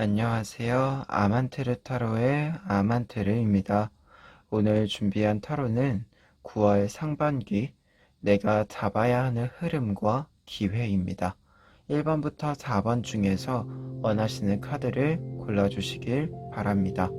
안녕하세요. 아만테르 타로의 아만테르입니다. 오늘 준비한 타로는 9월 상반기 내가 잡아야 하는 흐름과 기회입니다. 1번부터 4번 중에서 원하시는 카드를 골라주시길 바랍니다.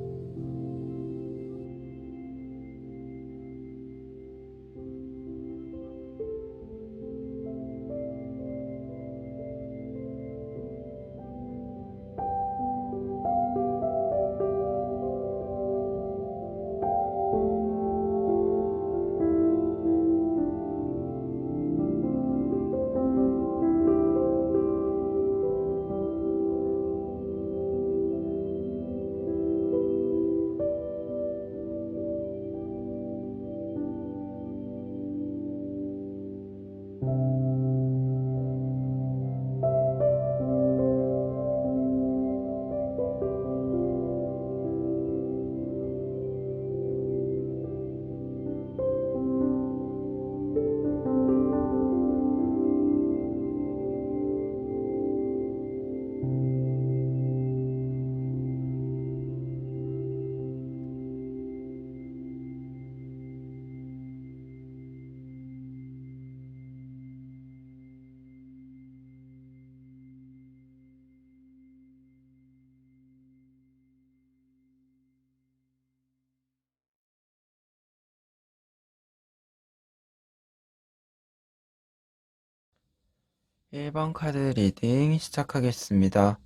1번 카드 리딩 시작하겠습니다.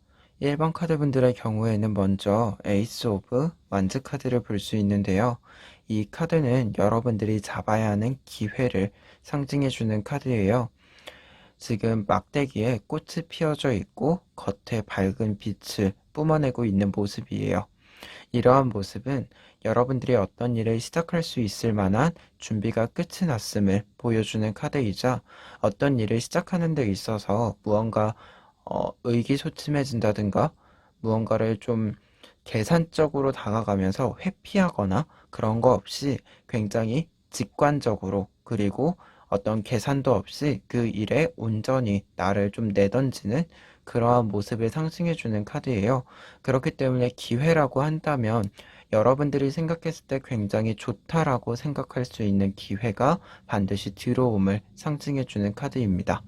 1번 카드 분들의 경우에는 먼저 에이스 오브 완즈 카드를 볼 수 있는데요. 이 카드는 여러분들이 잡아야 하는 기회를 상징해주는 카드예요. 지금 막대기에 꽃이 피어져 있고 겉에 밝은 빛을 뿜어내고 있는 모습이에요. 이러한 모습은 여러분들이 어떤 일을 시작할 수 있을 만한 준비가 끝이 났음을 보여주는 카드이자 어떤 일을 시작하는 데 있어서 무언가 의기소침해진다든가 무언가를 좀 계산적으로 다가가면서 회피하거나 그런 거 없이 굉장히 직관적으로 그리고 어떤 계산도 없이 그 일에 온전히 나를 좀 내던지는 그러한 모습을 상징해주는 카드예요. 그렇기 때문에 기회라고 한다면 여러분들이 생각했을 때 굉장히 좋다라고 생각할 수 있는 기회가 반드시 들어옴을 상징해주는 카드입니다.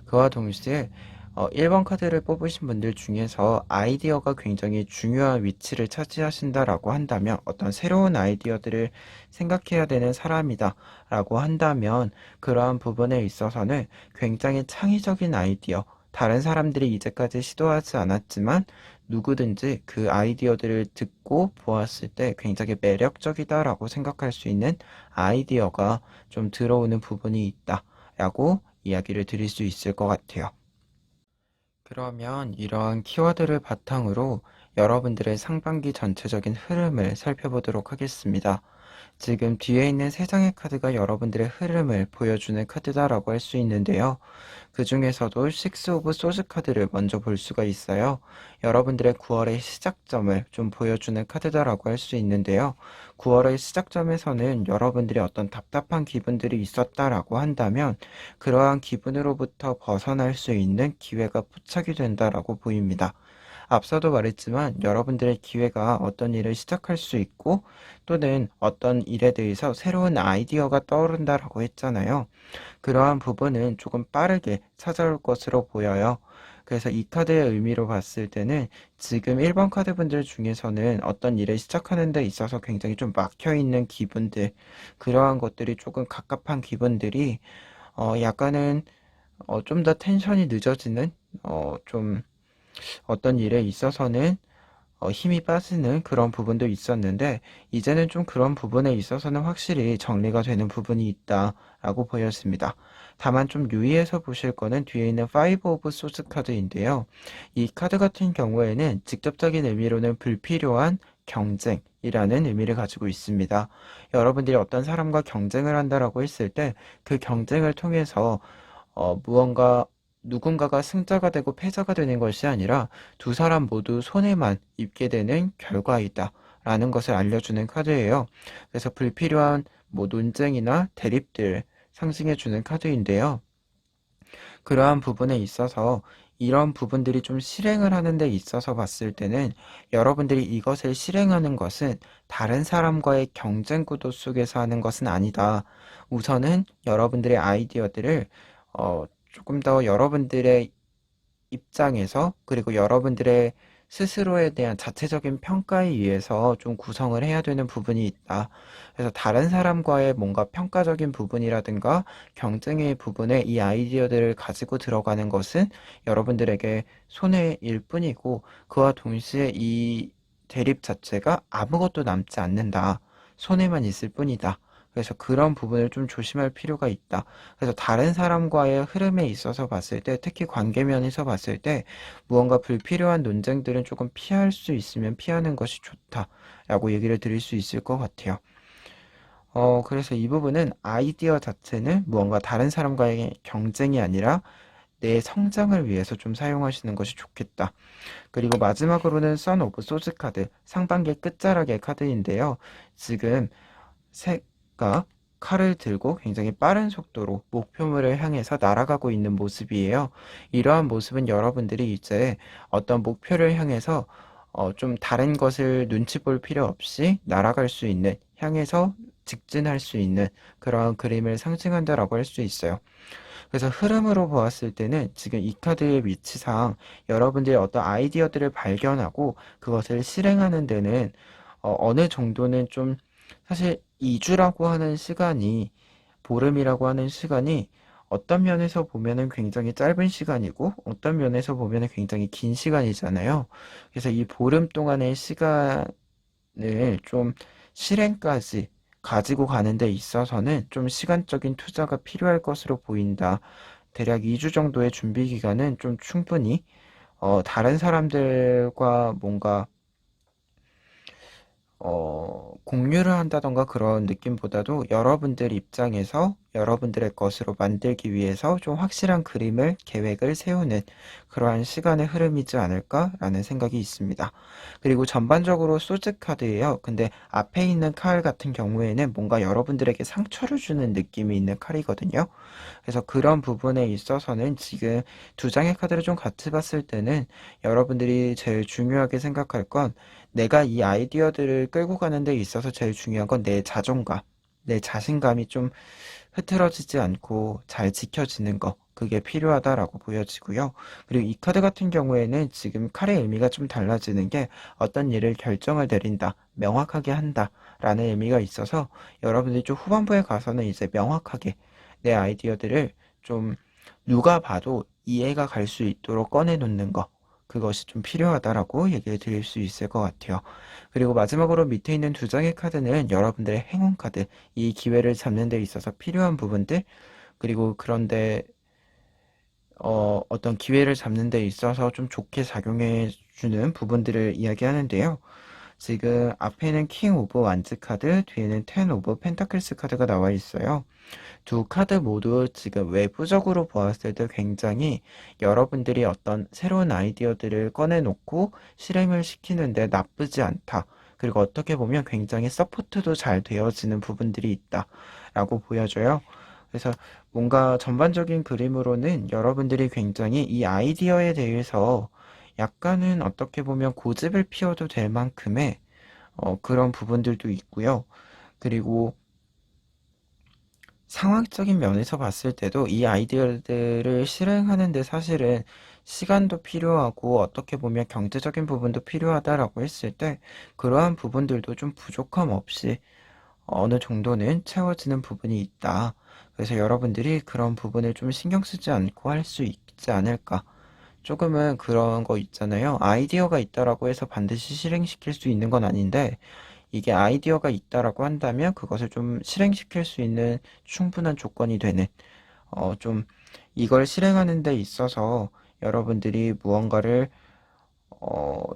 그와 동시에 1번 카드를 뽑으신 분들 중에서 아이디어가 굉장히 중요한 위치를 차지하신다라고 한다면 어떤 새로운 아이디어들을 생각해야 되는 사람이다 라고 한다면 그러한 부분에 있어서는 굉장히 창의적인 아이디어 다른 사람들이 이제까지 시도하지 않았지만 누구든지 그 아이디어들을 듣고 보았을 때 굉장히 매력적이다라고 생각할 수 있는 아이디어가 좀 들어오는 부분이 있다 라고 이야기를 드릴 수 있을 것 같아요. 그러면 이러한 키워드를 바탕으로 여러분들의 상반기 전체적인 흐름을 살펴보도록 하겠습니다. 지금 뒤에 있는 세 장의 카드가 여러분들의 흐름을 보여주는 카드다라고 할 수 있는데요. 그 중에서도 6 오브 소즈 카드를 먼저 볼 수가 있어요. 여러분들의 9월의 시작점을 좀 보여주는 카드다라고 할 수 있는데요. 9월의 시작점에서는 여러분들이 어떤 답답한 기분들이 있었다라고 한다면 그러한 기분으로부터 벗어날 수 있는 기회가 포착이 된다라고 보입니다. 앞서도 말했지만 여러분들의 기회가 어떤 일을 시작할 수 있고 또는 어떤 일에 대해서 새로운 아이디어가 떠오른다라고 했잖아요. 그러한 부분은 조금 빠르게 찾아올 것으로 보여요. 그래서 이 카드의 의미로 봤을 때는 지금 1번 카드 분들 중에서는 어떤 일을 시작하는 데 있어서 굉장히 좀 막혀있는 기분들, 그러한 것들이 조금 갑갑한 기분들이 약간은 좀 더 텐션이 늦어지는 좀 어떤 일에 있어서는 힘이 빠지는 그런 부분도 있었는데 이제는 좀 그런 부분에 있어서는 확실히 정리가 되는 부분이 있다라고 보였습니다. 다만 좀 유의해서 보실 거는 뒤에 있는 5 오브 소스 카드인데요. 이 카드 같은 경우에는 직접적인 의미로는 불필요한 경쟁이라는 의미를 가지고 있습니다. 여러분들이 어떤 사람과 경쟁을 한다라고 했을 때 그 경쟁을 통해서 무언가 누군가가 승자가 되고 패자가 되는 것이 아니라 두 사람 모두 손해만 입게 되는 결과이다 라는 것을 알려주는 카드예요. 그래서 불필요한 뭐 논쟁이나 대립들 상징해주는 카드인데요. 그러한 부분에 있어서 이런 부분들이 좀 실행을 하는 데 있어서 봤을 때는 여러분들이 이것을 실행하는 것은 다른 사람과의 경쟁 구도 속에서 하는 것은 아니다. 우선은 여러분들의 아이디어들을 조금 더 여러분들의 입장에서 그리고 여러분들의 스스로에 대한 자체적인 평가에 의해서 좀 구성을 해야 되는 부분이 있다. 그래서 다른 사람과의 뭔가 평가적인 부분이라든가 경쟁의 부분에 이 아이디어들을 가지고 들어가는 것은 여러분들에게 손해일 뿐이고 그와 동시에 이 대립 자체가 아무것도 남지 않는다. 손해만 있을 뿐이다. 그래서 그런 부분을 좀 조심할 필요가 있다. 그래서 다른 사람과의 흐름에 있어서 봤을 때, 특히 관계면에서 봤을 때, 무언가 불필요한 논쟁들은 조금 피할 수 있으면 피하는 것이 좋다라고 얘기를 드릴 수 있을 것 같아요. 그래서 이 부분은 아이디어 자체는 무언가 다른 사람과의 경쟁이 아니라 내 성장을 위해서 좀 사용하시는 것이 좋겠다. 그리고 마지막으로는 선 오브 소즈 카드, 상반기 끝자락의 카드인데요. 지금 새가 칼을 들고 굉장히 빠른 속도로 목표물을 향해서 날아가고 있는 모습이에요. 이러한 모습은 여러분들이 이제 어떤 목표를 향해서 좀 다른 것을 눈치 볼 필요 없이 날아갈 수 있는, 향해서 직진할 수 있는 그런 그림을 상징한다라고 할 수 있어요. 그래서 흐름으로 보았을 때는 지금 이 카드의 위치상 여러분들이 어떤 아이디어들을 발견하고 그것을 실행하는 데는 어느 정도는 좀 사실 2주라고 하는 시간이 보름이라고 하는 시간이 어떤 면에서 보면은 굉장히 짧은 시간이고 어떤 면에서 보면은 굉장히 긴 시간이잖아요. 그래서 이 보름 동안의 시간을 좀 실행까지 가지고 가는 데 있어서는 좀 시간적인 투자가 필요할 것으로 보인다. 대략 2주 정도의 준비 기간은 좀 충분히 다른 사람들과 뭔가 공유를 한다던가 그런 느낌보다도 여러분들 입장에서 여러분들의 것으로 만들기 위해서 좀 확실한 그림을, 계획을 세우는 그러한 시간의 흐름이지 않을까라는 생각이 있습니다. 그리고 전반적으로 소즈 카드예요. 근데 앞에 있는 칼 같은 경우에는 뭔가 여러분들에게 상처를 주는 느낌이 있는 칼이거든요. 그래서 그런 부분에 있어서는 지금 두 장의 카드를 좀 같이 봤을 때는 여러분들이 제일 중요하게 생각할 건 내가 이 아이디어들을 끌고 가는 데 있어서 제일 중요한 건 내 자존감, 내 자신감이 좀 흐트러지지 않고 잘 지켜지는 거. 그게 필요하다라고 보여지고요. 그리고 이 카드 같은 경우에는 지금 칼의 의미가 좀 달라지는 게 어떤 일을 결정을 내린다, 명확하게 한다 라는 의미가 있어서 여러분들이 좀 후반부에 가서는 이제 명확하게 내 아이디어들을 좀 누가 봐도 이해가 갈 수 있도록 꺼내놓는 거. 그것이 좀 필요하다라고 얘기를 드릴 수 있을 것 같아요. 그리고 마지막으로 밑에 있는 두 장의 카드는 여러분들의 행운 카드, 이 기회를 잡는 데 있어서 필요한 부분들, 그리고 그런데 어떤 기회를 잡는 데 있어서 좀 좋게 작용해 주는 부분들을 이야기하는데요. 지금 앞에는 킹 오브 완즈 카드, 뒤에는 텐 오브 펜타클스 카드가 나와 있어요. 두 카드 모두 지금 외부적으로 보았을 때 굉장히 여러분들이 어떤 새로운 아이디어들을 꺼내놓고 실행을 시키는데 나쁘지 않다. 그리고 어떻게 보면 굉장히 서포트도 잘 되어지는 부분들이 있다라고 보여져요. 그래서 뭔가 전반적인 그림으로는 여러분들이 굉장히 이 아이디어에 대해서 약간은 어떻게 보면 고집을 피워도 될 만큼의 그런 부분들도 있고요. 그리고 상황적인 면에서 봤을 때도 이 아이디어들을 실행하는데 사실은 시간도 필요하고 어떻게 보면 경제적인 부분도 필요하다라고 했을 때 그러한 부분들도 좀 부족함 없이 어느 정도는 채워지는 부분이 있다. 그래서 여러분들이 그런 부분을 좀 신경 쓰지 않고 할 수 있지 않을까. 조금은 그런 거 있잖아요. 아이디어가 있다라고 해서 반드시 실행시킬 수 있는 건 아닌데 이게 아이디어가 있다라고 한다면 그것을 좀 실행시킬 수 있는 충분한 조건이 되는 좀 이걸 실행하는 데 있어서 여러분들이 무언가를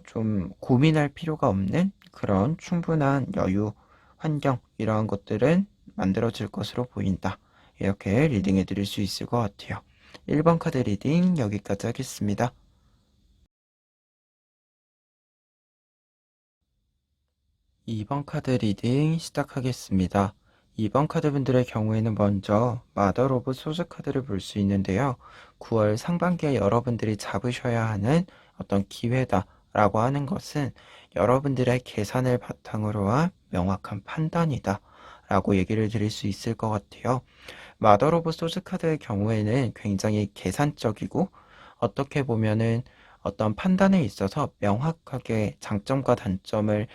좀 고민할 필요가 없는 그런 충분한 여유, 환경 이러한 것들은 만들어질 것으로 보인다. 이렇게 리딩해 드릴 수 있을 것 같아요. 1번 카드 리딩 여기까지 하겠습니다. 2번 카드 리딩 시작하겠습니다. 2번 카드분들의 경우에는 먼저 마더 오브 소즈 카드를 볼 수 있는데요. 9월 상반기에 여러분들이 잡으셔야 하는 어떤 기회다라고 하는 것은 여러분들의 계산을 바탕으로 한 명확한 판단이다 라고 얘기를 드릴 수 있을 것 같아요. 마더 오브 소즈 카드의 경우에는 굉장히 계산적이고 어떻게 보면은 어떤 판단에 있어서 명확하게 장점과 단점을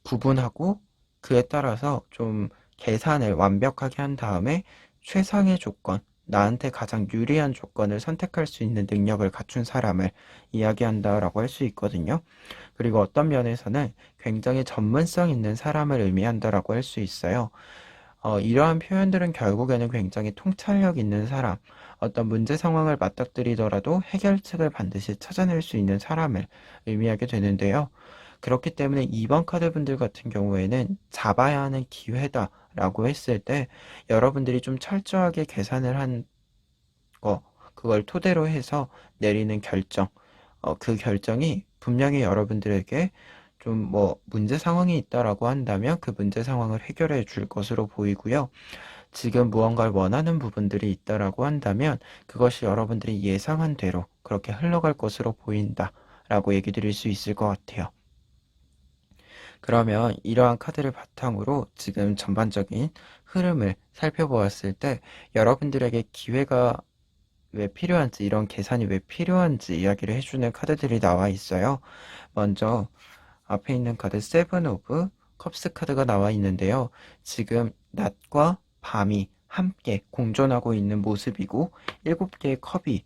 구분하고 그에 따라서 좀 계산을 완벽하게 한 다음에 최상의 조건, 나한테 가장 유리한 조건을 선택할 수 있는 능력을 갖춘 사람을 이야기한다라고 할 수 있거든요. 그리고 어떤 면에서는 굉장히 전문성 있는 사람을 의미한다라고 할 수 있어요. 이러한 표현들은 결국에는 굉장히 통찰력 있는 사람, 어떤 문제 상황을 맞닥뜨리더라도 해결책을 반드시 찾아낼 수 있는 사람을 의미하게 되는데요. 그렇기 때문에 2번 카드 분들 같은 경우에는 잡아야 하는 기회다라고 했을 때 여러분들이 좀 철저하게 계산을 한 거, 그걸 토대로 해서 내리는 결정, 그 결정이 분명히 여러분들에게 좀 뭐 문제 상황이 있다라고 한다면 그 문제 상황을 해결해 줄 것으로 보이고요. 지금 무언가를 원하는 부분들이 있다라고 한다면 그것이 여러분들이 예상한 대로 그렇게 흘러갈 것으로 보인다라고 얘기 드릴 수 있을 것 같아요. 그러면 이러한 카드를 바탕으로 지금 전반적인 흐름을 살펴보았을 때 여러분들에게 기회가 왜 필요한지, 이런 계산이 왜 필요한지 이야기를 해주는 카드들이 나와 있어요. 먼저 앞에 있는 카드 세븐 오브 컵스 카드가 나와 있는데요. 지금 낮과 밤이 함께 공존하고 있는 모습이고 7개의 컵이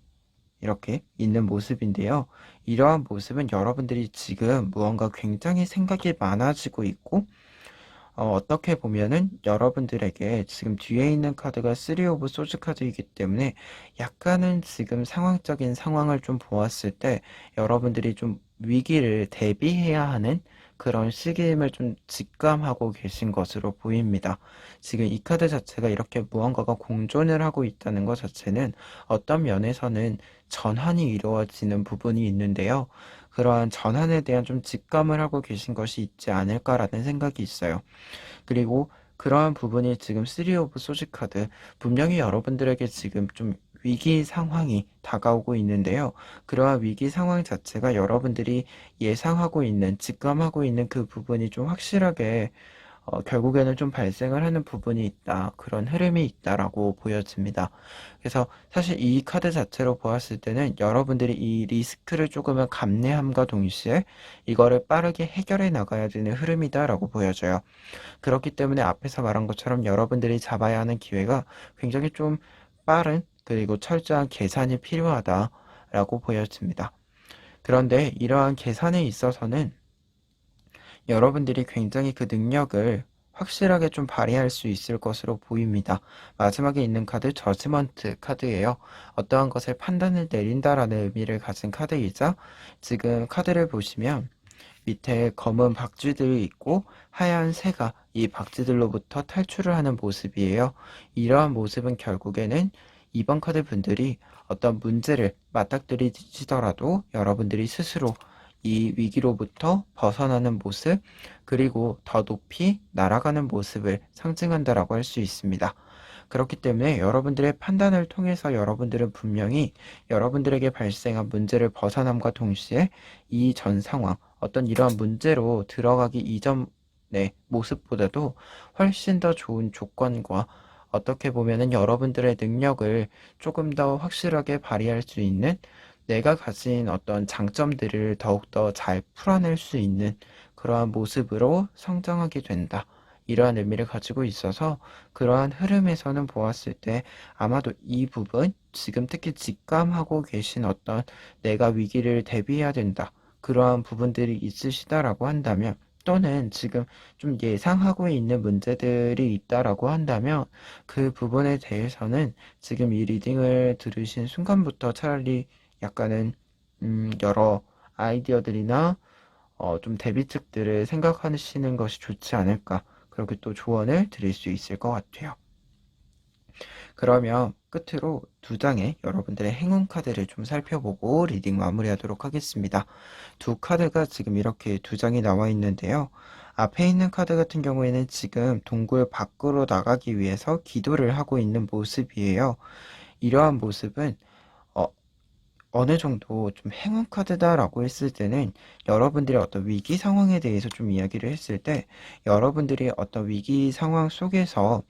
이렇게 있는 모습인데요. 이러한 모습은 여러분들이 지금 무언가 굉장히 생각이 많아지고 있고 어떻게 보면은 여러분들에게 지금 뒤에 있는 카드가 3 오브 소즈 카드이기 때문에 약간은 지금 상황적인 상황을 좀 보았을 때 여러분들이 좀 위기를 대비해야 하는 그런 시기임을 좀 직감하고 계신 것으로 보입니다. 지금 이 카드 자체가 이렇게 무언가가 공존을 하고 있다는 것 자체는 어떤 면에서는 전환이 이루어지는 부분이 있는데요. 그러한 전환에 대한 좀 직감을 하고 계신 것이 있지 않을까라는 생각이 있어요. 그리고 그러한 부분이 지금 3 오브 소지 카드, 분명히 여러분들에게 지금 좀 위기 상황이 다가오고 있는데요. 그러한 위기 상황 자체가 여러분들이 예상하고 있는, 직감하고 있는 그 부분이 좀 확실하게 결국에는 좀 발생을 하는 부분이 있다. 그런 흐름이 있다라고 보여집니다. 그래서 사실 이 카드 자체로 보았을 때는 여러분들이 이 리스크를 조금은 감내함과 동시에 이거를 빠르게 해결해 나가야 되는 흐름이다라고 보여져요. 그렇기 때문에 앞에서 말한 것처럼 여러분들이 잡아야 하는 기회가 굉장히 좀 빠른 그리고 철저한 계산이 필요하다라고 보여집니다. 그런데 이러한 계산에 있어서는 여러분들이 굉장히 그 능력을 확실하게 좀 발휘할 수 있을 것으로 보입니다. 마지막에 있는 카드 저지먼트 카드예요. 어떠한 것을 판단을 내린다라는 의미를 가진 카드이자 지금 카드를 보시면 밑에 검은 박쥐들이 있고 하얀 새가 이 박쥐들로부터 탈출을 하는 모습이에요. 이러한 모습은 결국에는 2번 카드 분들이 어떤 문제를 맞닥뜨리시더라도 여러분들이 스스로 이 위기로부터 벗어나는 모습, 그리고 더 높이 날아가는 모습을 상징한다라고 할 수 있습니다. 그렇기 때문에 여러분들의 판단을 통해서 여러분들은 분명히 여러분들에게 발생한 문제를 벗어남과 동시에 이 전 상황, 어떤 이러한 문제로 들어가기 이전의 모습보다도 훨씬 더 좋은 조건과 어떻게 보면은 여러분들의 능력을 조금 더 확실하게 발휘할 수 있는 내가 가진 어떤 장점들을 더욱더 잘 풀어낼 수 있는 그러한 모습으로 성장하게 된다. 이러한 의미를 가지고 있어서 그러한 흐름에서는 보았을 때 아마도 이 부분, 지금 특히 직감하고 계신 어떤 내가 위기를 대비해야 된다. 그러한 부분들이 있으시다라고 한다면 또는 지금 좀 예상하고 있는 문제들이 있다라고 한다면 그 부분에 대해서는 지금 이 리딩을 들으신 순간부터 차라리 약간은 여러 아이디어들이나 좀 대비책들을 생각하시는 것이 좋지 않을까 그렇게 또 조언을 드릴 수 있을 것 같아요. 그러면 끝으로 두 장의 여러분들의 행운 카드를 좀 살펴보고 리딩 마무리하도록 하겠습니다. 두 카드가 지금 이렇게 두 장이 나와 있는데요. 앞에 있는 카드 같은 경우에는 지금 동굴 밖으로 나가기 위해서 기도를 하고 있는 모습이에요. 이러한 모습은 어, 어느 정도 좀 행운 카드다라고 했을 때는 여러분들의 어떤 위기 상황에 대해서 좀 이야기를 했을 때 여러분들이 어떤 위기 상황 속에서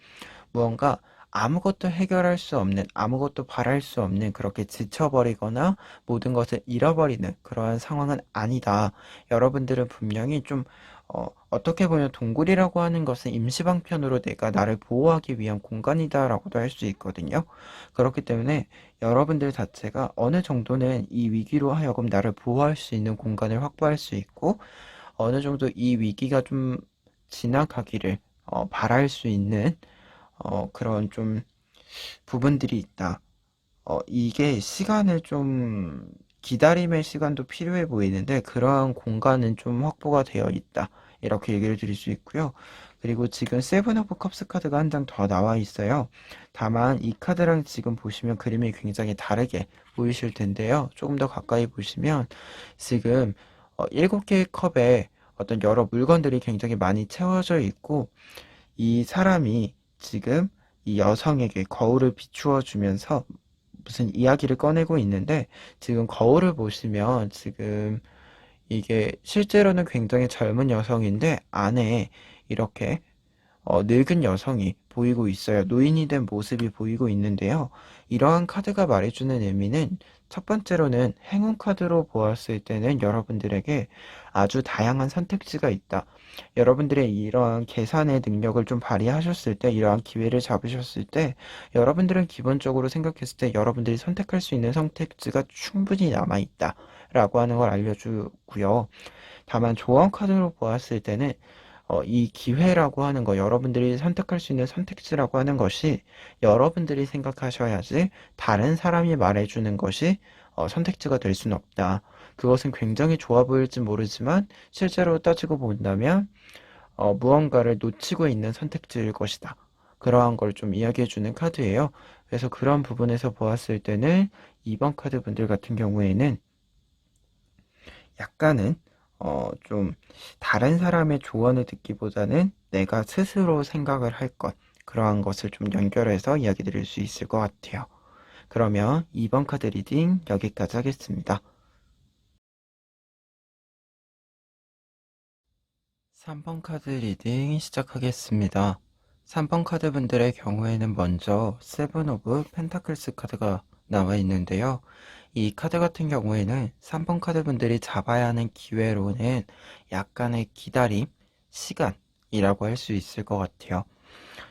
무언가 아무것도 해결할 수 없는, 아무것도 바랄 수 없는 그렇게 지쳐버리거나 모든 것을 잃어버리는 그러한 상황은 아니다. 여러분들은 분명히 좀 어떻게 보면 동굴이라고 하는 것은 임시방편으로 내가 나를 보호하기 위한 공간이다라고도 할 수 있거든요. 그렇기 때문에 여러분들 자체가 어느 정도는 이 위기로 하여금 나를 보호할 수 있는 공간을 확보할 수 있고 어느 정도 이 위기가 좀 지나가기를 바랄 수 있는 그런 좀 부분들이 있다. 이게 시간을 좀 기다림의 시간도 필요해 보이는데 그러한 공간은 좀 확보가 되어 있다. 이렇게 얘기를 드릴 수 있고요. 그리고 지금 세븐 오브 컵스 카드가 한 장 더 나와 있어요. 다만 이 카드랑 지금 보시면 그림이 굉장히 다르게 보이실 텐데요. 조금 더 가까이 보시면 지금 7개의 컵에 어떤 여러 물건들이 굉장히 많이 채워져 있고 이 사람이 지금 이 여성에게 거울을 비추어 주면서 무슨 이야기를 꺼내고 있는데 지금 거울을 보시면 지금 이게 실제로는 굉장히 젊은 여성인데 안에 이렇게 늙은 여성이 보이고 있어요. 노인이 된 모습이 보이고 있는데요. 이러한 카드가 말해주는 의미는 첫 번째로는 행운 카드로 보았을 때는 여러분들에게 아주 다양한 선택지가 있다. 여러분들의 이러한 계산의 능력을 좀 발휘하셨을 때, 이러한 기회를 잡으셨을 때, 여러분들은 기본적으로 생각했을 때 여러분들이 선택할 수 있는 선택지가 충분히 남아있다. 라고 하는 걸 알려주고요. 다만 조언 카드로 보았을 때는 이 기회라고 하는 거, 여러분들이 선택할 수 있는 선택지라고 하는 것이 여러분들이 생각하셔야지 다른 사람이 말해주는 것이 선택지가 될 수는 없다. 그것은 굉장히 좋아 보일지 모르지만 실제로 따지고 본다면 무언가를 놓치고 있는 선택지일 것이다. 그러한 걸 좀 이야기해주는 카드예요. 그래서 그런 부분에서 보았을 때는 2번 카드 분들 같은 경우에는 약간은 좀 다른 사람의 조언을 듣기보다는 내가 스스로 생각을 할 것, 그러한 것을 좀 연결해서 이야기 드릴 수 있을 것 같아요. 그러면 2번 카드 리딩 여기까지 하겠습니다. 3번 카드 리딩 시작하겠습니다. 3번 카드 분들의 경우에는 먼저 세븐 오브 펜타클스 카드가 나와 있는데요. 이 카드 같은 경우에는 3번 카드 분들이 잡아야 하는 기회로는 약간의 기다림, 시간이라고 할 수 있을 것 같아요.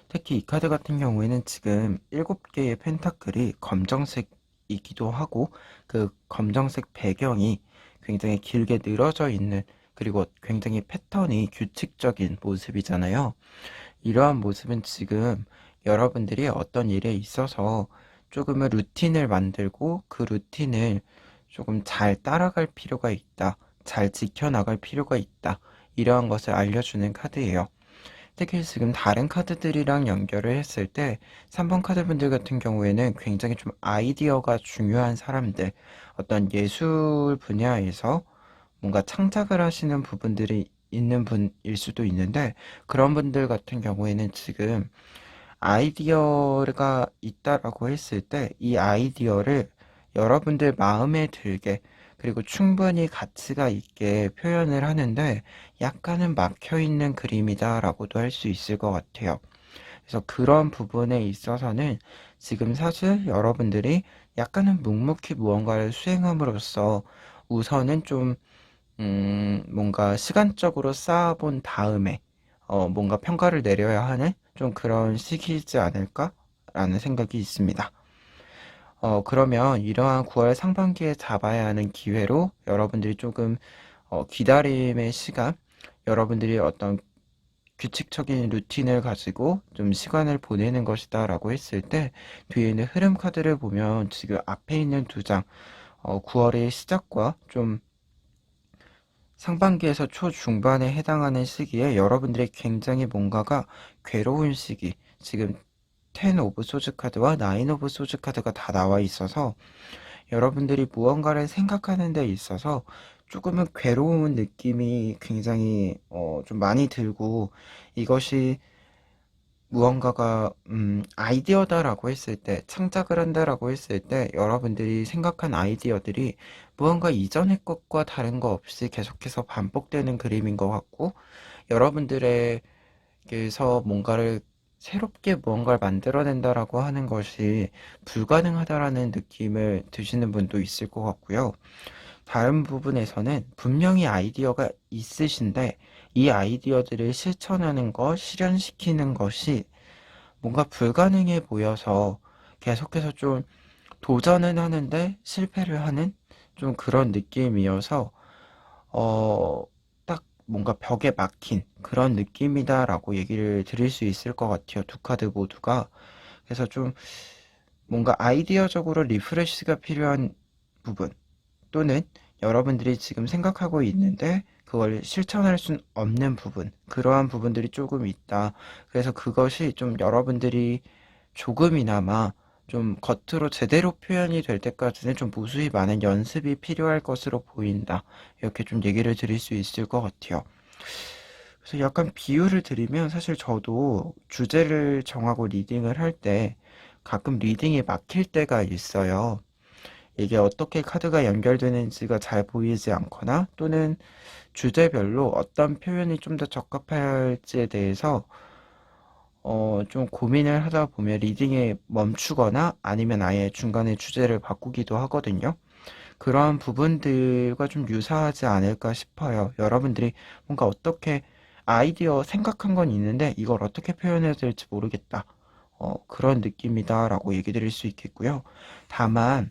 특히 이 카드 같은 경우에는 지금 7개의 펜타클이 검정색이기도 하고 그 검정색 배경이 굉장히 길게 늘어져 있는 그리고 굉장히 패턴이 규칙적인 모습이잖아요. 이러한 모습은 지금 여러분들이 어떤 일에 있어서 조금은 루틴을 만들고 그 루틴을 조금 잘 따라갈 필요가 있다. 잘 지켜나갈 필요가 있다. 이러한 것을 알려주는 카드예요. 특히 지금 다른 카드들이랑 연결을 했을 때 3번 카드 분들 같은 경우에는 굉장히 좀 아이디어가 중요한 사람들, 어떤 예술 분야에서 뭔가 창작을 하시는 부분들이 있는 분일 수도 있는데 그런 분들 같은 경우에는 지금 아이디어가 있다라고 했을 때 이 아이디어를 여러분들 마음에 들게 그리고 충분히 가치가 있게 표현을 하는데 약간은 막혀 있는 그림이다라고도 할 수 있을 것 같아요. 그래서 그런 부분에 있어서는 지금 사실 여러분들이 약간은 묵묵히 무언가를 수행함으로써 우선은 좀 뭔가 시간적으로 쌓아본 다음에 뭔가 평가를 내려야 하는 좀 그런 시기이지 않을까라는 생각이 있습니다. 그러면 이러한 9월 상반기에 잡아야 하는 기회로 여러분들이 조금 기다림의 시간, 여러분들이 어떤 규칙적인 루틴을 가지고 좀 시간을 보내는 것이다 라고 했을 때 뒤에 있는 흐름 카드를 보면 지금 앞에 있는 두 장, 9월의 시작과 좀 상반기에서 초중반에 해당하는 시기에 여러분들의 굉장히 뭔가가 괴로운 시기, 지금 10 오브 소즈 카드와 9 오브 소즈 카드가 다 나와 있어서 여러분들이 무언가를 생각하는 데 있어서 조금은 괴로운 느낌이 굉장히 좀 많이 들고, 이것이 무언가가 아이디어다라고 했을 때, 창작을 한다라고 했을 때 여러분들이 생각한 아이디어들이 무언가 이전의 것과 다른 거 없이 계속해서 반복되는 그림인 것 같고, 여러분들에게서 뭔가를 새롭게 무언가를 만들어낸다라고 하는 것이 불가능하다라는 느낌을 드시는 분도 있을 것 같고요. 다른 부분에서는 분명히 아이디어가 있으신데 이 아이디어들을 실천하는 것, 실현시키는 것이 뭔가 불가능해 보여서 계속해서 좀 도전은 하는데 실패를 하는 좀 그런 느낌이어서 어, 딱 뭔가 벽에 막힌 그런 느낌이다라고 얘기를 드릴 수 있을 것 같아요. 두 카드 모두가. 그래서 좀 뭔가 아이디어적으로 리프레시가 필요한 부분, 또는 여러분들이 지금 생각하고 있는데 그걸 실천할 수 없는 부분, 그러한 부분들이 조금 있다. 그래서 그것이 좀 여러분들이 조금이나마 좀 겉으로 제대로 표현이 될 때까지는 좀 무수히 많은 연습이 필요할 것으로 보인다. 이렇게 좀 얘기를 드릴 수 있을 것 같아요. 그래서 약간 비유를 드리면, 사실 저도 주제를 정하고 리딩을 할 때 가끔 리딩이 막힐 때가 있어요. 이게 어떻게 카드가 연결되는지가 잘 보이지 않거나, 또는 주제별로 어떤 표현이 좀 더 적합할지에 대해서 좀 고민을 하다 보면 리딩에 멈추거나 아니면 아예 중간에 주제를 바꾸기도 하거든요. 그러한 부분들과 좀 유사하지 않을까 싶어요. 여러분들이 뭔가 어떻게 아이디어 생각한 건 있는데 이걸 어떻게 표현해야 될지 모르겠다. 그런 느낌이다라고 얘기 드릴 수 있겠고요. 다만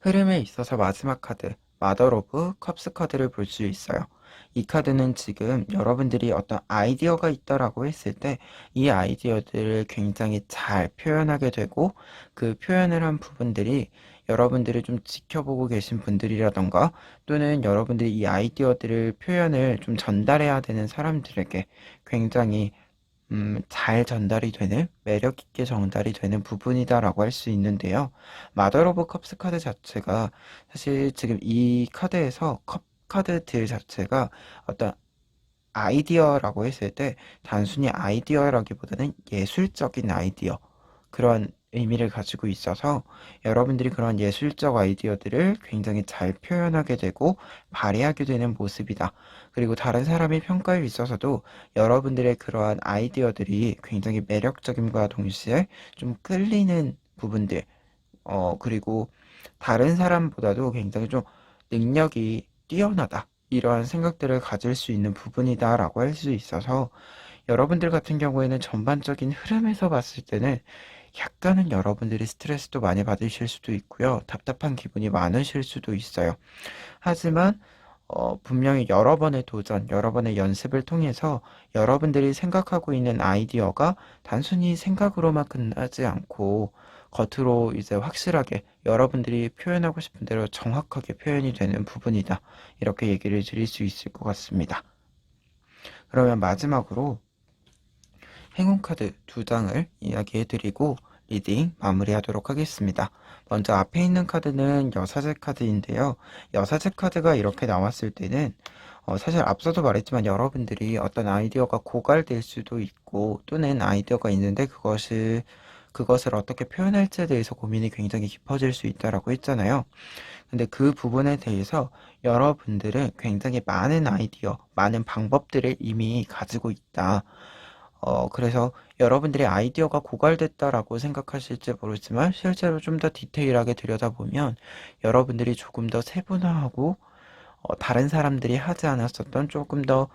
흐름에 있어서 마지막 카드, 마더 오브 컵스 카드를 볼 수 있어요. 이 카드는 지금 여러분들이 어떤 아이디어가 있다라고 했을 때 이 아이디어들을 굉장히 잘 표현하게 되고, 그 표현을 한 부분들이 여러분들을 좀 지켜보고 계신 분들이라던가, 또는 여러분들이 이 아이디어들을 표현을 좀 전달해야 되는 사람들에게 굉장히 잘 전달이 되는, 매력 있게 전달이 되는 부분이다라고 할 수 있는데요. 마더 오브 컵스 카드 자체가, 사실 지금 이 카드에서 컵 카드들 자체가 어떤 아이디어라고 했을 때 단순히 아이디어라기보다는 예술적인 아이디어, 그런 의미를 가지고 있어서 여러분들이 그런 예술적 아이디어들을 굉장히 잘 표현하게 되고 발휘하게 되는 모습이다. 그리고 다른 사람의 평가에 있어서도 여러분들의 그러한 아이디어들이 굉장히 매력적임과 동시에 좀 끌리는 부분들, 그리고 다른 사람보다도 굉장히 좀 능력이 뛰어나다, 이러한 생각들을 가질 수 있는 부분이다라고 할 수 있어서, 여러분들 같은 경우에는 전반적인 흐름에서 봤을 때는 약간은 여러분들이 스트레스도 많이 받으실 수도 있고요. 답답한 기분이 많으실 수도 있어요. 하지만 분명히 여러 번의 도전, 여러 번의 연습을 통해서 여러분들이 생각하고 있는 아이디어가 단순히 생각으로만 끝나지 않고 겉으로 이제 확실하게 여러분들이 표현하고 싶은 대로 정확하게 표현이 되는 부분이다. 이렇게 얘기를 드릴 수 있을 것 같습니다. 그러면 마지막으로 행운 카드 두 장을 이야기해드리고 리딩 마무리하도록 하겠습니다. 먼저 앞에 있는 카드는 여사제 카드인데요. 여사제 카드가 이렇게 나왔을 때는 사실 앞서도 말했지만 여러분들이 어떤 아이디어가 고갈될 수도 있고, 또는 아이디어가 있는데 그것을 어떻게 표현할지에 대해서 고민이 굉장히 깊어질 수 있다라고 했잖아요. 근데 그 부분에 대해서 여러분들은 굉장히 많은 아이디어, 많은 방법들을 이미 가지고 있다. 그래서 여러분들의 아이디어가 고갈됐다라고 생각하실지 모르지만, 실제로 좀 더 디테일하게 들여다보면 여러분들이 조금 더 세분화하고 다른 사람들이 하지 않았었던 조금 더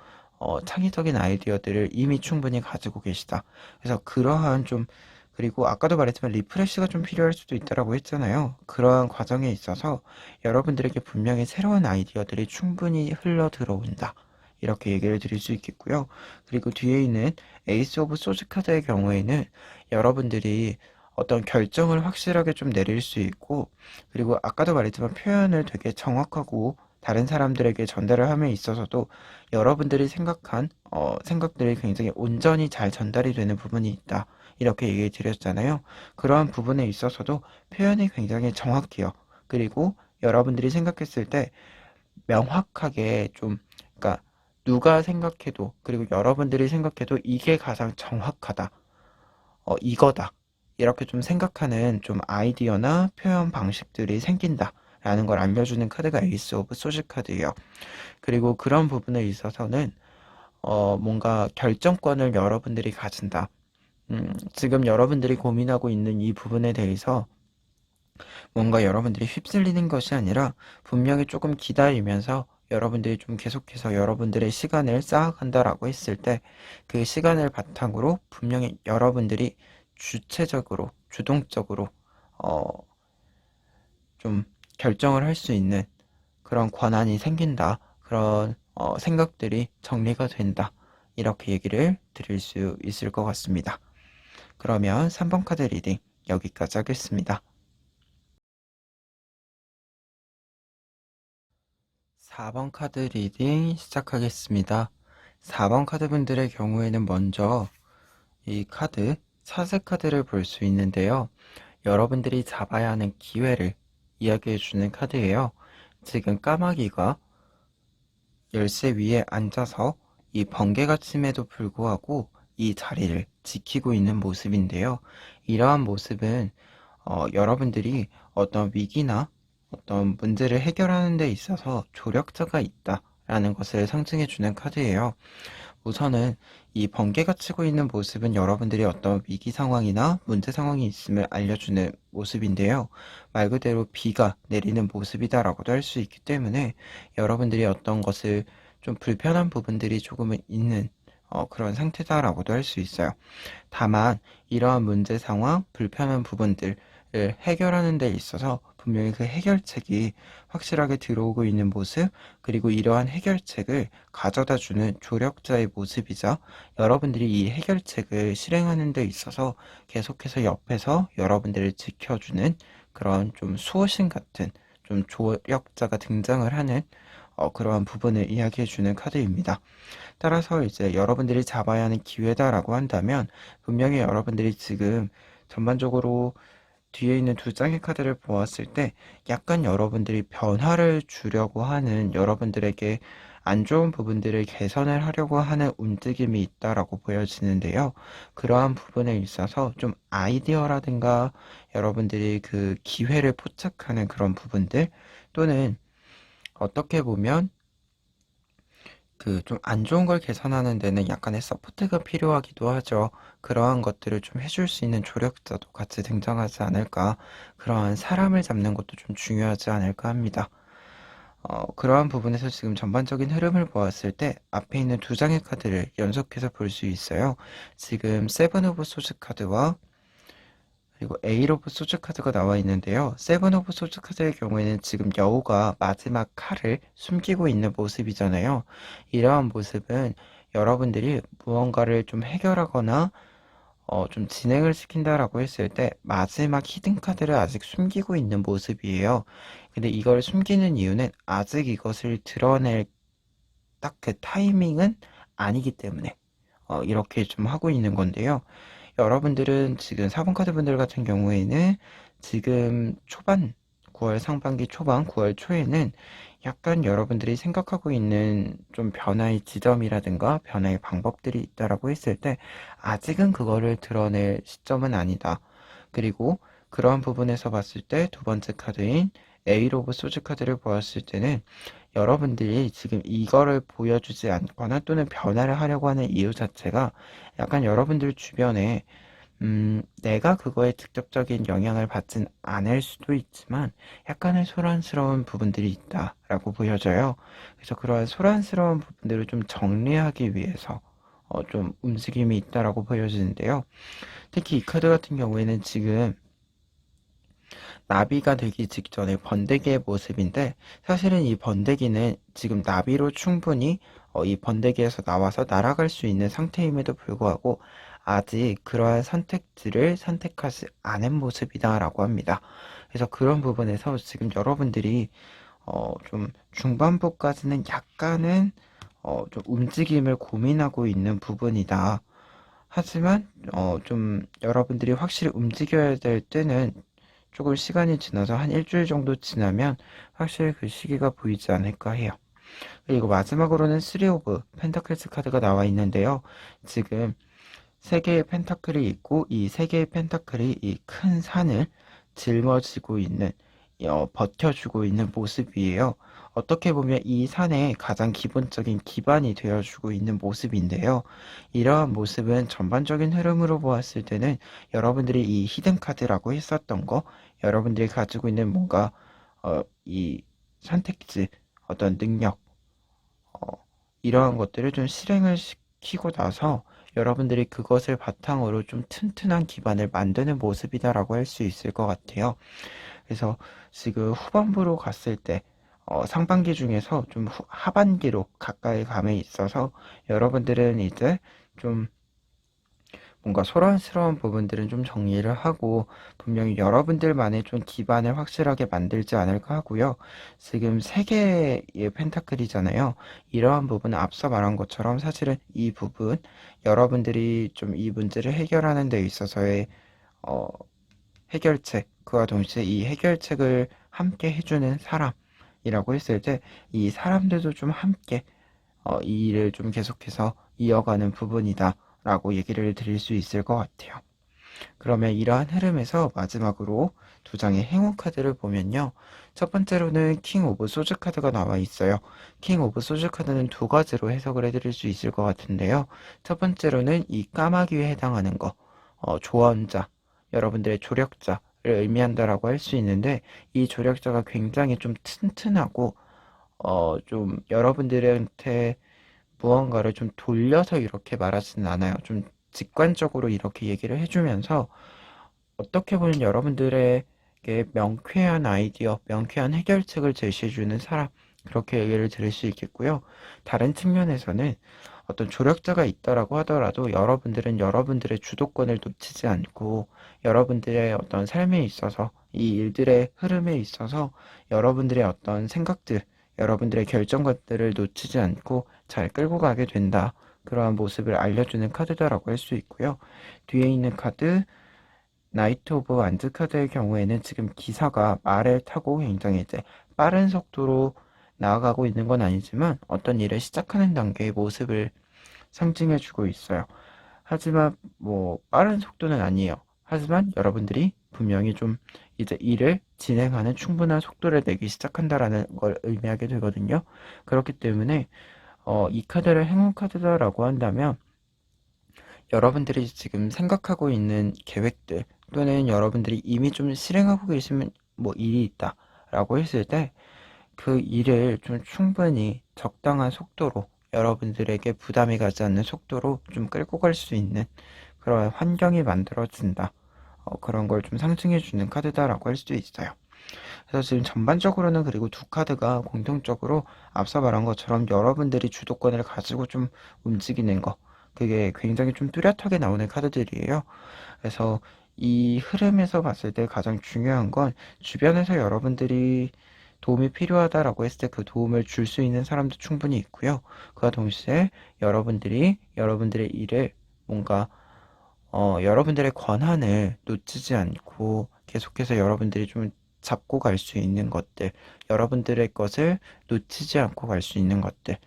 창의적인 아이디어들을 이미 충분히 가지고 계시다. 그래서 그러한 좀, 그리고 아까도 말했지만 리프레시가 좀 필요할 수도 있다라고 했잖아요. 그러한 과정에 있어서 여러분들에게 분명히 새로운 아이디어들이 충분히 흘러 들어온다. 이렇게 얘기를 드릴 수 있겠고요. 그리고 뒤에 있는 에이스 오브 소드 카드의 경우에는 여러분들이 어떤 결정을 확실하게 좀 내릴 수 있고, 그리고 아까도 말했지만 표현을 되게 정확하고 다른 사람들에게 전달을 함에 있어서도 여러분들이 생각한 생각들이 굉장히 온전히 잘 전달이 되는 부분이 있다. 이렇게 얘기 드렸잖아요. 그러한 부분에 있어서도 표현이 굉장히 정확해요. 그리고 여러분들이 생각했을 때 명확하게 좀, 그러니까 누가 생각해도, 그리고 여러분들이 생각해도 이게 가장 정확하다. 이거다. 이렇게 좀 생각하는 좀 아이디어나 표현 방식들이 생긴다. 라는 걸 알려주는 카드가 에이스 오브 소드 카드예요. 그리고 그런 부분에 있어서는 뭔가 결정권을 여러분들이 가진다. 지금 여러분들이 고민하고 있는 이 부분에 대해서 뭔가 여러분들이 휩쓸리는 것이 아니라 분명히 조금 기다리면서 여러분들이 좀 계속해서 여러분들의 시간을 쌓아간다라고 했을 때 그 시간을 바탕으로 분명히 여러분들이 주체적으로, 주동적으로 어, 좀 결정을 할 수 있는 그런 권한이 생긴다. 그런 생각들이 정리가 된다. 이렇게 얘기를 드릴 수 있을 것 같습니다. 그러면 3번 카드 리딩 여기까지 하겠습니다. 4번 카드 리딩 시작하겠습니다. 4번 카드 분들의 경우에는 먼저 이 카드, 사슬 카드를 볼 수 있는데요. 여러분들이 잡아야 하는 기회를 이야기해주는 카드예요. 지금 까마귀가 열쇠 위에 앉아서 이 번개가 침에도 불구하고 이 자리를 지키고 있는 모습인데요. 이러한 모습은 여러분들이 어떤 위기나 어떤 문제를 해결하는 데 있어서 조력자가 있다라는 것을 상징해주는 카드예요. 우선은 이 번개가 치고 있는 모습은 여러분들이 어떤 위기 상황이나 문제 상황이 있음을 알려주는 모습인데요. 말 그대로 비가 내리는 모습이다라고도 할 수 있기 때문에 여러분들이 어떤 것을 좀 불편한 부분들이 조금은 있는 그런 상태다라고도 할 수 있어요. 다만 이러한 문제 상황, 불편한 부분들을 해결하는 데 있어서 분명히 그 해결책이 확실하게 들어오고 있는 모습, 그리고 이러한 해결책을 가져다 주는 조력자의 모습이자 여러분들이 이 해결책을 실행하는 데 있어서 계속해서 옆에서 여러분들을 지켜주는 그런 좀 수호신 같은 좀 조력자가 등장을 하는 그러한 부분을 이야기해주는 카드입니다. 따라서 이제 여러분들이 잡아야 하는 기회다라고 한다면 분명히 여러분들이 지금 전반적으로 뒤에 있는 두 장의 카드를 보았을 때 약간 여러분들이 변화를 주려고 하는 여러분들에게 안 좋은 부분들을 개선을 하려고 하는 움직임이 있다라고 보여지는데요. 그러한 부분에 있어서 좀 아이디어라든가 여러분들이 그 기회를 포착하는 그런 부분들 또는 어떻게 보면 그 좀 안 좋은 걸 개선하는 데는 약간의 서포트가 필요하기도 하죠. 그러한 것들을 좀 해줄 수 있는 조력자도 같이 등장하지 않을까. 그러한 사람을 잡는 것도 좀 중요하지 않을까 합니다. 그러한 부분에서 지금 전반적인 흐름을 보았을 때 앞에 있는 두 장의 카드를 연속해서 볼 수 있어요. 지금 세븐 오브 소즈 카드와 그리고 에잇 오브 소즈 카드가 나와 있는데요. 세븐 오브 소즈 카드의 경우에는 지금 여우가 마지막 칼을 숨기고 있는 모습이잖아요. 이러한 모습은 여러분들이 무언가를 좀 해결하거나 좀 진행을 시킨다라고 했을 때 마지막 히든 카드를 아직 숨기고 있는 모습이에요. 근데 이걸 숨기는 이유는 아직 이것을 드러낼 딱 그 타이밍은 아니기 때문에 이렇게 좀 하고 있는 건데요. 여러분들은 지금 4번 카드 분들 같은 경우에는 지금 초반 9월 상반기 초반 9월 초에는 약간 여러분들이 생각하고 있는 좀 변화의 지점이라든가 변화의 방법들이 있다라고 했을 때 아직은 그거를 드러낼 시점은 아니다. 그리고 그러한 부분에서 봤을 때 두 번째 카드인 에잇 오브 소즈 카드를 보았을 때는 여러분들이 지금 이거를 보여주지 않거나 또는 변화를 하려고 하는 이유 자체가 약간 여러분들 주변에 내가 그거에 직접적인 영향을 받진 않을 수도 있지만 약간의 소란스러운 부분들이 있다라고 보여져요. 그래서 그러한 소란스러운 부분들을 좀 정리하기 위해서 좀 움직임이 있다라고 보여지는데요. 특히 이 카드 같은 경우에는 지금 나비가 되기 직전의 번데기의 모습인데 사실은 이 번데기는 지금 나비로 충분히 이 번데기에서 나와서 날아갈 수 있는 상태임에도 불구하고 아직 그러한 선택지를 선택하지 않은 모습이다라고 합니다. 그래서 그런 부분에서 지금 여러분들이 좀 중반부까지는 약간은 좀 움직임을 고민하고 있는 부분이다. 하지만 좀 여러분들이 확실히 움직여야 될 때는 조금 시간이 지나서 한 일주일 정도 지나면 확실히 그 시기가 보이지 않을까 해요. 그리고 마지막으로는 3 오브 펜타클스 카드가 나와 있는데요. 지금 세 개의 펜타클이 있고 이 세 개의 펜타클이 이 큰 산을 짊어지고 있는 버텨주고 있는 모습이에요. 어떻게 보면 이 산의 가장 기본적인 기반이 되어주고 있는 모습인데요. 이러한 모습은 전반적인 흐름으로 보았을 때는 여러분들이 이 히든 카드라고 했었던 거, 여러분들이 가지고 있는 뭔가 이 선택지, 어떤 능력, 어, 이러한 것들을 좀 실행을 시키고 나서 여러분들이 그것을 바탕으로 좀 튼튼한 기반을 만드는 모습이다라고 할 수 있을 것 같아요. 그래서 지금 후반부로 갔을 때 상반기 중에서 좀 하반기로 가까이 감에 있어서 여러분들은 이제 좀 뭔가 소란스러운 부분들은 좀 정리를 하고 분명히 여러분들만의 좀 기반을 확실하게 만들지 않을까 하고요. 지금 세 개의 펜타클이잖아요. 이러한 부분은 앞서 말한 것처럼 사실은 이 부분 여러분들이 좀 이 문제를 해결하는 데 있어서의 어, 해결책, 그와 동시에 이 해결책을 함께 해주는 사람이라고 했을 때 이 사람들도 좀 함께 이 일을 좀 계속해서 이어가는 부분이다 라고 얘기를 드릴 수 있을 것 같아요. 그러면 이러한 흐름에서 마지막으로 두 장의 행운 카드를 보면요. 첫 번째로는 킹 오브 소즈 카드가 나와 있어요. 킹 오브 소즈 카드는 두 가지로 해석을 해드릴 수 있을 것 같은데요. 첫 번째로는 이 까마귀에 해당하는 거, 조언자, 여러분들의 조력자를 의미한다라고 할 수 있는데 이 조력자가 굉장히 좀 튼튼하고 좀 여러분들한테 무언가를 좀 돌려서 이렇게 말하지는 않아요. 좀 직관적으로 이렇게 얘기를 해주면서 어떻게 보면 여러분들에게 명쾌한 아이디어, 명쾌한 해결책을 제시해주는 사람, 그렇게 얘기를 들을 수 있겠고요. 다른 측면에서는 어떤 조력자가 있다라고 하더라도 여러분들은 여러분들의 주도권을 놓치지 않고 여러분들의 어떤 삶에 있어서 이 일들의 흐름에 있어서 여러분들의 어떤 생각들, 여러분들의 결정권들을 놓치지 않고 잘 끌고 가게 된다. 그러한 모습을 알려주는 카드다라고 할 수 있고요. 뒤에 있는 카드 나이트 오브 완즈 카드의 경우에는 지금 기사가 말을 타고 굉장히 이제 빠른 속도로 나아가고 있는 건 아니지만 어떤 일을 시작하는 단계의 모습을 상징해주고 있어요. 하지만 뭐 빠른 속도는 아니에요. 하지만 여러분들이 분명히 좀 이제 일을 진행하는 충분한 속도를 내기 시작한다라는 걸 의미하게 되거든요. 그렇기 때문에 이 카드를 행운 카드다라고 한다면 여러분들이 지금 생각하고 있는 계획들 또는 여러분들이 이미 좀 실행하고 계신 뭐 일이 있다라고 했을 때 그 일을 좀 충분히 적당한 속도로 여러분들에게 부담이 가지 않는 속도로 좀 끌고 갈 수 있는 그런 환경이 만들어진다. 그런 걸 좀 상징해 주는 카드다라고 할 수도 있어요. 그래서 지금 전반적으로는 그리고 두 카드가 공통적으로 앞서 말한 것처럼 여러분들이 주도권을 가지고 좀 움직이는 거, 그게 굉장히 좀 뚜렷하게 나오는 카드들이에요. 그래서 이 흐름에서 봤을 때 가장 중요한 건 주변에서 여러분들이 도움이 필요하다라고 했을 때 그 도움을 줄 수 있는 사람도 충분히 있고요. 그와 동시에 여러분들이 여러분들의 일을 뭔가 여러분들의 권한을 놓치지 않고 계속해서 여러분들이 좀 잡고 갈 수 있는 것들, 여러분들의 것을 놓치지 않고 갈 수 있는 것들,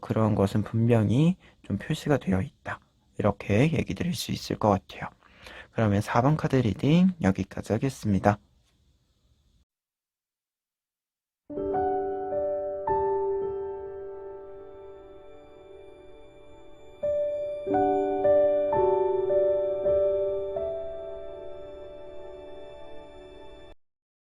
그런 것은 분명히 좀 표시가 되어 있다. 이렇게 얘기 드릴 수 있을 것 같아요. 그러면 4번 카드 리딩 여기까지 하겠습니다.